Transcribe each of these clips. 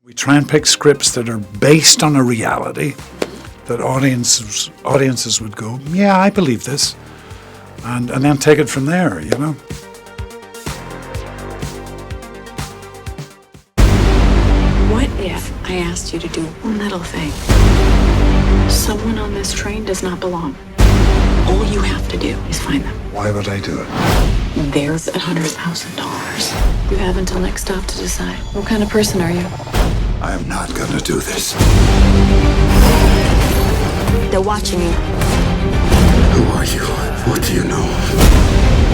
We try and pick scripts that are based on a reality that audiences would go, yeah, I believe this, and then take it from there, you know. What if I asked you to do one little thing? Someone on this train does not belong. All you have to do is find them. Why would I do it? There's $100,000. You have until next stop to decide. What kind of person are you? I am not going to do this. They're watching you. Who are you? What do you know?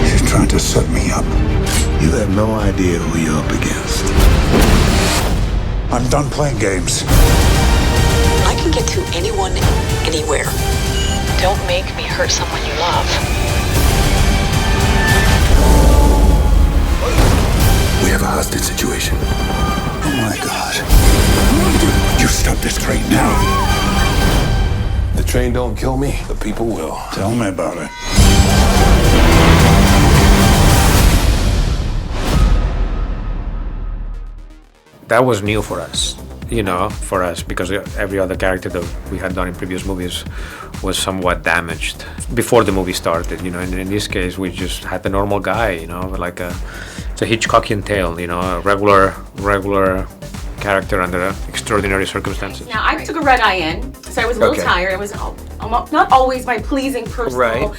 She's trying to set me up. You have no idea who you're up against. I'm done playing games. I can get to anyone, anywhere. Don't make me hurt someone you love. We have a hostage situation. Oh my God. You stop this train now. The train don't kill me, the people will. Tell me about it. That was new for us, because every other character that we had done in previous movies was somewhat damaged before the movie started, and in this case we just had the normal guy, it's a Hitchcockian tale, a regular character under extraordinary circumstances. Now, I took a red eye in, so I was a little tired. I was not always my pleasing personal,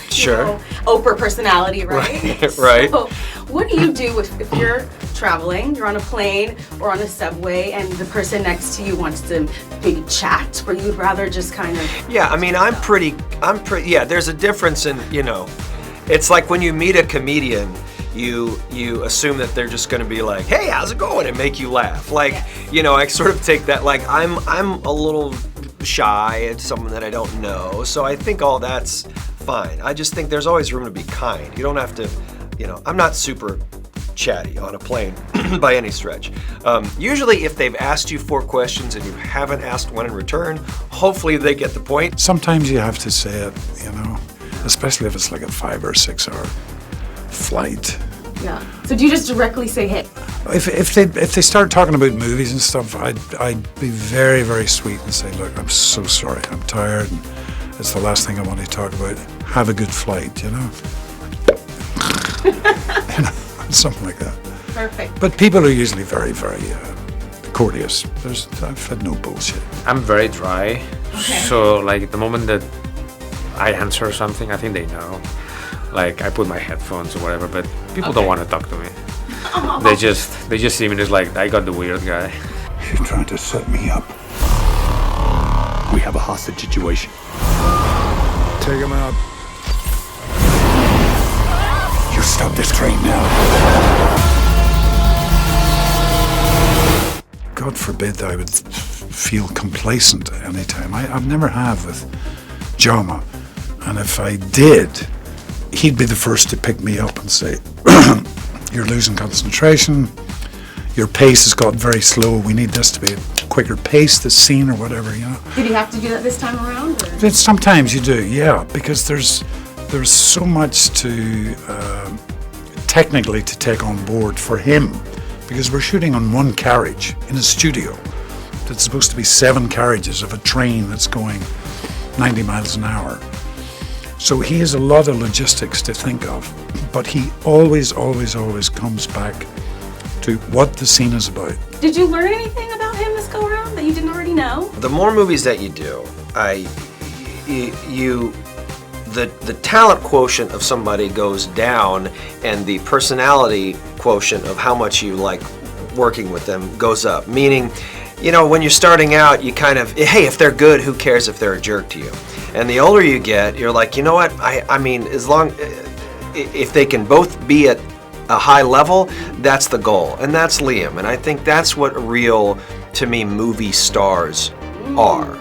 Oprah personality, right? Right. So, what do you do if you're traveling, you're on a plane or on a subway, and the person next to you wants to maybe chat, where you'd rather just kind of... Yeah, I mean, I'm pretty, there's a difference in, it's like when you meet a comedian, you assume that they're just gonna be like, hey, how's it going, and make you laugh. Like, I sort of take that, like, I'm a little shy, it's someone that I don't know, so I think all that's fine. I just think there's always room to be kind. You don't have to, I'm not super chatty on a plane by any stretch. Usually if they've asked you 4 questions and you haven't asked one in return, hopefully they get the point. Sometimes you have to say it, especially if it's like a 5 or 6 hour flight. Yeah. So do you just directly say, hey? If they start talking about movies and stuff, I'd be very, very sweet and say, look, I'm so sorry, I'm tired, and it's the last thing I want to talk about. Have a good flight, something like that. Perfect. But people are usually very, very courteous. I've had no bullshit. I'm very dry, so like the moment that I answer something, I think they know. Like I put my headphones or whatever, but people don't want to talk to me. They just see me as like, I got the weird guy. She's trying to set me up. We have a hostage situation. Take him out. You stop this train now. God forbid that I would feel complacent at any time. I've never have with Jaume. And if I did, he'd be the first to pick me up and say, you're losing concentration, your pace has got very slow, we need this to be a quicker pace, this scene or whatever, Did you have to do that this time around? Or? Sometimes you do, yeah, because there's so much to, technically to take on board for him, because we're shooting on one carriage in a studio that's supposed to be 7 carriages of a train that's going 90 miles an hour. So he has a lot of logistics to think of, but he always comes back to what the scene is about. Did you learn anything about him this go around that you didn't already know? The more movies that you do, the talent quotient of somebody goes down, and the personality quotient of how much you like working with them goes up. Meaning, when you're starting out, you kind of, hey, if they're good, who cares if they're a jerk to you? And the older you get, you're like, you know what? I mean, if they can both be at a high level, that's the goal, and that's Liam. And I think that's what real, to me, movie stars are.